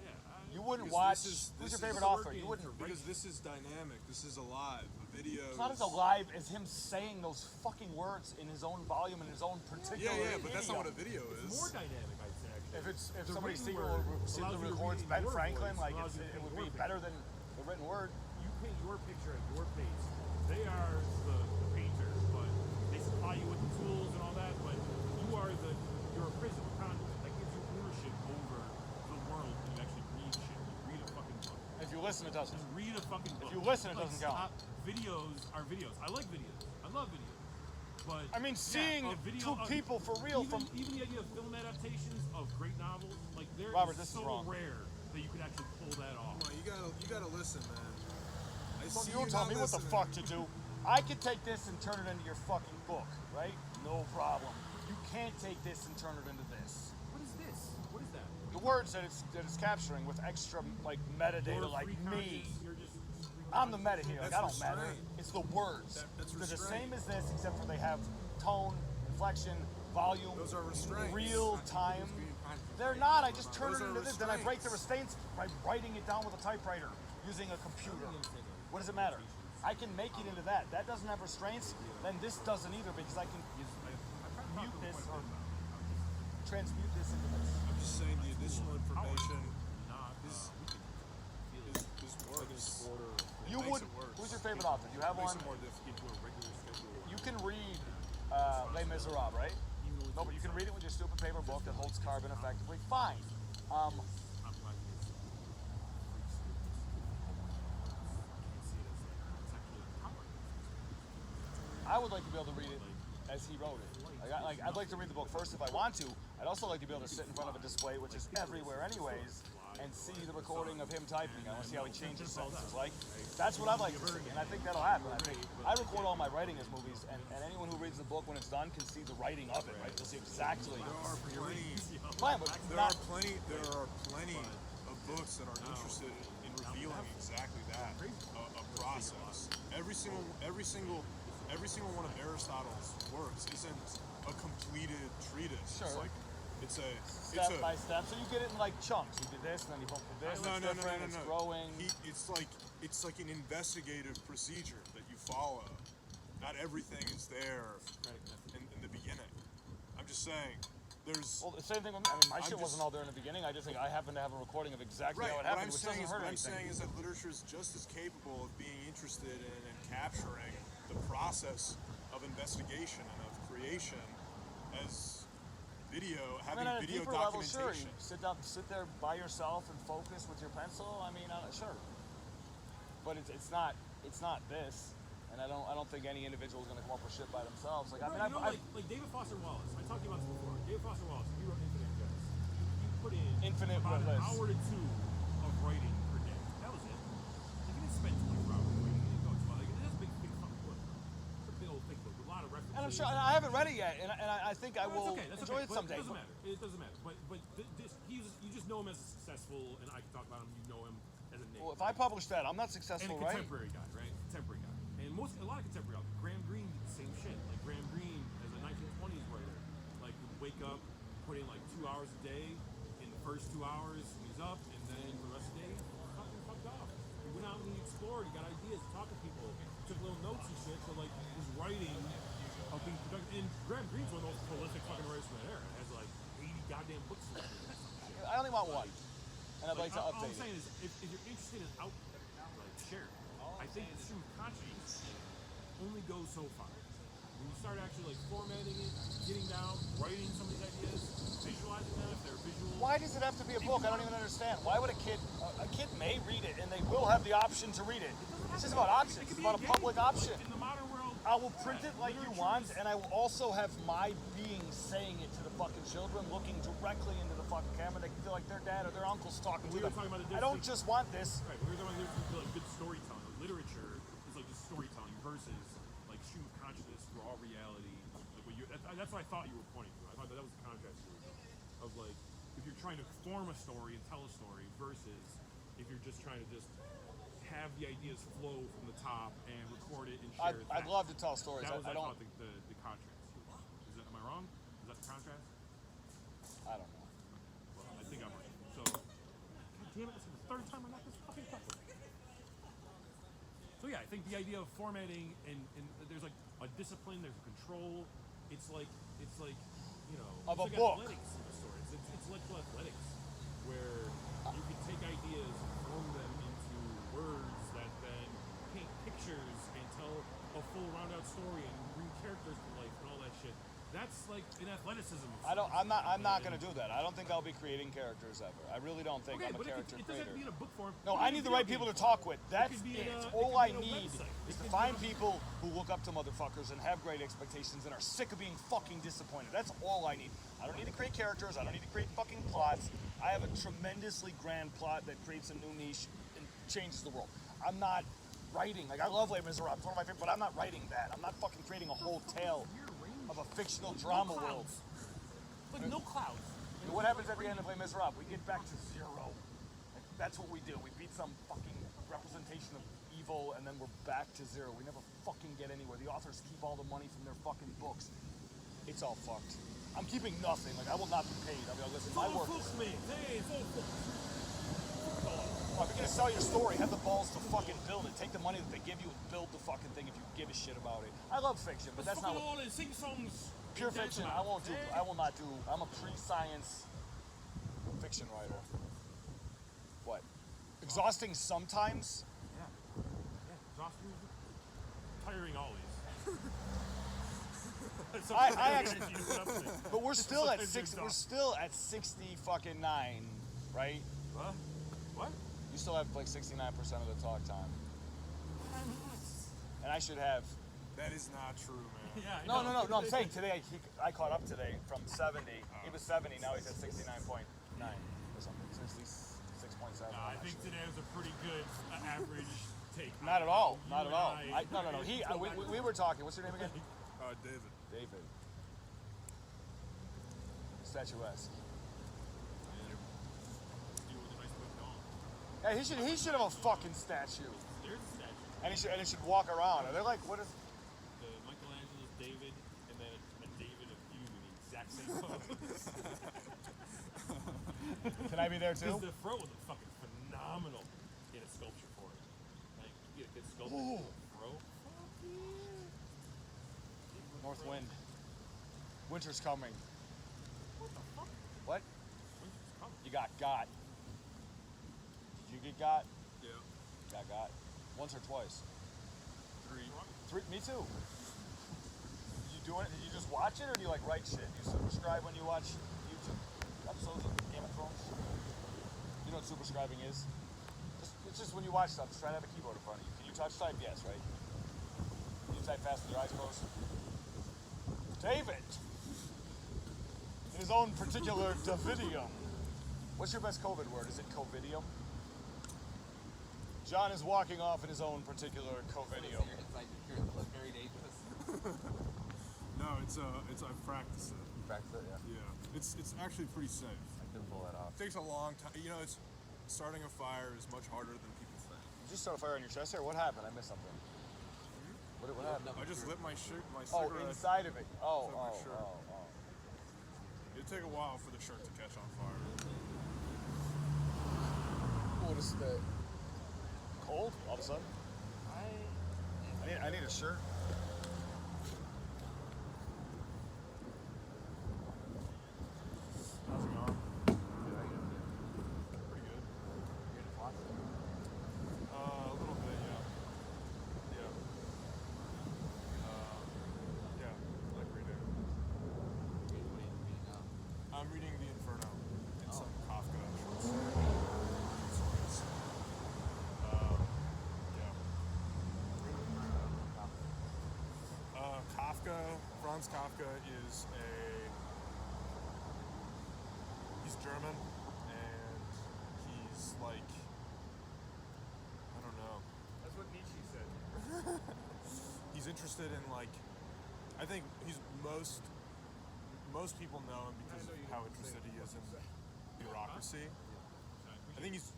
Yeah, You wouldn't Because watch. this Who's your is favorite working author? You wouldn't. for- Because this is dynamic. This is alive. A video. It's not as alive as him saying those fucking words in his own volume in his own particular. Yeah, but that's not what a idiom. video is. more dynamic, I'd say. Actually. If The somebody written secretly word allows you to records read Ben your Franklin, voice, like allows you to it paint would your be picture. better than the written word. You paint your picture at your pace. They are the painter, but they supply you with the tools and all that. But you're a prison conduit. That gives you ownership over the world when you actually read shit. You read a fucking book. If you listen, it doesn't. Just read a fucking book. you listen, it Like, doesn't count. Videos are videos. I like videos. I love videos. But I mean, seeing a video two of- people for real even, from. even the idea of film adaptations of great novels, like they're Robert, this is so wrong. rare that you could actually pull that off. Come on, you gotta listen, man. I So see you don't tell not me what the listening. fuck to do. I could take this and turn it into your fucking book, right? No problem. You can't take this and turn it into this. What is this? What is that? The words that it's capturing with extra like metadata, You're like free me. conscious, you're just I'm the meta here. Like, I That's don't matter. restraint. It's the words. That's They're the restraint. same as this, except for they have tone, inflection, volume, Those are restraints. real time. They're not. I just turn Those it are into this. Then I break the restraints. restraints by writing it down with a typewriter using a computer. What does it matter? I can make it into that. That doesn't have restraints. Then this doesn't either because I can mute this or transmute this into this. I'm just saying the additional information not is worse. You makes would. it worse. Who's your favorite author? Do you have Makes one? it more difficult. into a regular schedule. You can read Les Miserables, right? No, but you can read it with your stupid paper book that holds carbon effectively. Fine. I would like to be able to read it as he wrote it. I'd like to read the book first if I want to. I'd also like to be able to sit in front of a display, which is everywhere anyways, and see the recording of him typing. I want to see how he changes sentences. Like, that's what I'd like to see, and I think that'll happen. I record all my writing as movies, and anyone who reads the book when it's done can see the writing of it, right? They'll see exactly. There are plenty. Fine, but There are plenty of books that are interested in revealing exactly that a process. Every single one of Aristotle's works isn't a completed treatise. Sure. It's Step by step, so you get it in like chunks. You do this, and then you hope for this. No, It's growing. It's like an investigative procedure that you follow. Not everything is there in the beginning. I'm just saying, there's. Well, the same thing with me. I mean, my shit wasn't all there in the beginning. I just think I happen to have a recording of exactly how it happened, which doesn't hurt What I'm anything. saying is that literature is just as capable of being interested in and capturing the process of investigation and of creation as video, having at a video deeper level, sure. documentation. You sit there by yourself and focus with your pencil. I mean, sure. But it's not this, and I don't think any individual is going to come up with shit by themselves. Like, I mean, like David Foster Wallace. I talked to you about this before. David Foster Wallace. He wrote Infinite Jest. He put in Infinite about an List. hour to two of writing per day. That was it. Like, he didn't spend 24 hours writing. He didn't go to like it's a big fucking book. It's a big old thick book with a lot of references. and I'm sure I haven't read it yet, and I think I will That's enjoy okay. it someday. It doesn't matter. It doesn't matter. But you just know him as successful, and I can talk about him. You know him as a name. Well, if I publish that, I'm not And successful, a right? contemporary guy, right? Contemporary guy. And a lot of contemporary authors. Graham Greene did the same shit. Like Graham Greene, as a 1920s writer, like would wake up, put in like 2 hours a day. In the first 2 hours, he's up, and then for the rest of the day, he's fucking fucked off. He went out and he explored. He got ideas, he talked to people, took little notes and shit. So like his writing, helping productive. And Graham Greene's one of the most prolific fucking writers from that era. It has like 80 goddamn books. I only want one, and I'd like to all I'm update it. saying is, if you're interested in share it. I think the stream of consciousness only goes so far. When you start actually like formatting it, getting down, writing some of these ideas, visualizing them if they're visual. Why does it have to be a book? I don't even understand. Why would a kid may read it, and they will have the option to read it. This is about options. It's about a public option. In the modern world, I will print it like you want, and I will also have my being saying it to the fucking children, looking directly into the fucking camera. They can feel like their dad or their uncle's talking to We were them. talking about the I don't difference- just want this. right, we were talking about like good storytelling. Literature is like just storytelling versus like stream of consciousness through all reality. Like that's what I thought you were pointing to. I thought that was the contrast you were doing. Of like if you're trying to form a story and tell a story versus if you're just trying to just have the ideas flow from the top and record it and share it. I'd love to tell stories. That was I don't. thought the contrast. Am I wrong? Is that the contrast? I don't know. Well, I think I'm right. So, God damn it, this is the third time I got this fucking button. So yeah, I think the idea of formatting and there's like a discipline, there's a control. It's like you know, Of it's a like book. athletics in a story. It's like athletics where you can take ideas and form them into words that then paint pictures and tell a full round out story and bring characters to life and all that shit. That's like an athleticism. I'm not gonna do that. I don't think I'll be creating characters ever. I really don't think I'm a but character it doesn't have to be creator. in a book form. No, It I can need be the a right video people to form. talk with. That's be it. in a- All it I could be in a need website. is It to could find be people who look up to motherfuckers and have great expectations and are sick of being fucking disappointed. That's all I need. I don't need to create characters. I don't need to create fucking plots. I have a tremendously grand plot that creates a new niche and changes the world. I'm not writing. Like, I love Les Miserables. It's one of my favorite, but I'm not writing that. I'm not fucking creating a whole tale of a fictional drama world. Like no clouds. What happens at the end of Les Miserables? We get back to zero. Like, that's what we do. We beat some fucking representation of evil, and then we're back to zero. We never fucking get anywhere. The authors keep all the money from their fucking books. It's all fucked. I'm keeping nothing. Like, I will not be paid. I'll be like, listen, my work. Hey, it's all folks. If you're gonna sell your story, have the balls to fucking build it. Take the money that they give you and build the fucking thing if you give a shit about it. I love fiction, but that's not what. all and sing songs. Pure fiction, I won't do. I will not do. I'm a pre-science fiction writer. What? Exhausting sometimes. Yeah. Exhausting. Tiring always. I actually. You put up with it. But we're still at Sometimes six. you're We're still at 60 9, right? Huh? What? You still have like 69% of the talk time, and I should have. That is not true, man. Yeah. I No, know. no, no, no. I'm saying today I caught up today from 70. He was 70. Now he's at 69.9 or something. 66.9. I think today was a pretty good average take. Not at all. You Not at and all. I- No. We were talking. What's your name again? David. David. Statuesque. You with a nice big dog. Yeah, he should have a fucking statue. There's a statue. And he should walk around. And they're like, what is? The Michelangelo's David, and then a David of you in the exact same pose. Can I be there too? Because the front was a fucking phenomenal in a sculpture for it. Like, you get a good sculpture for the throw. North wind. Winter's coming. What the fuck? What? Winter's coming. You got got. Did you get got? Yeah. Got. Once or twice? 3. Me too. Did you do it? Did you just watch it, or do you like write shit? Do you subscribe when you watch YouTube episodes of Game of Thrones? You know what subscribing is? It's just when you watch stuff. Just try to have a keyboard in front of you. Can you touch type? Yes, right. Can you type fast with your eyes closed? David, in his own particular Davidium. What's your best COVID word? Is it covidium? John is walking off in his own particular covidium. It's like you're very dangerous. No, it's I've practiced it. Practice it, yeah. Yeah. It's actually pretty safe. I can pull that off. It takes a long time. You know, it's starting a fire is much harder than people think. You just started a fire on your chest here? What happened? I missed something. What happened? I just lit my Oh, cigarette. inside of it. Oh. Inside my shirt. It'd take a while for the shirt to catch on fire. What is that? Cold? All of a sudden? I need a shirt. How's it going? Pretty good. A little bit, yeah. Yeah. Yeah, I like reading. I'm reading The Inferno. It's some Kafka short stories. Franz Kafka is he's German, and he's like, I don't know. That's what Nietzsche said. He's interested in like, I think he's most people know him because of how interested he is in bureaucracy. I think he's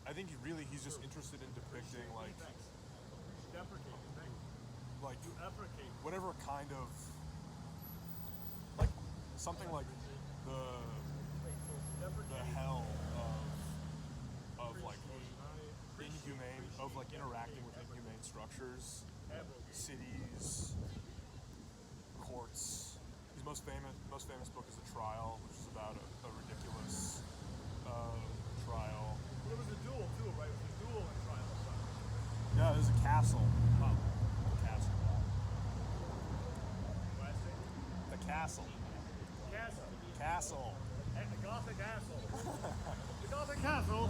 just interested in depicting like whatever kind of like something like the hell of like inhumane, of like interacting with inhumane structures, cities, courts. His most famous book is The Trial, which is about a ridiculous trial. Well, there was a duel too, right? It was a duel and trial. Yeah, there's a castle. Oh, the castle. Last thing? The castle. Castle. Castle. The Gothic castle. The Gothic castle.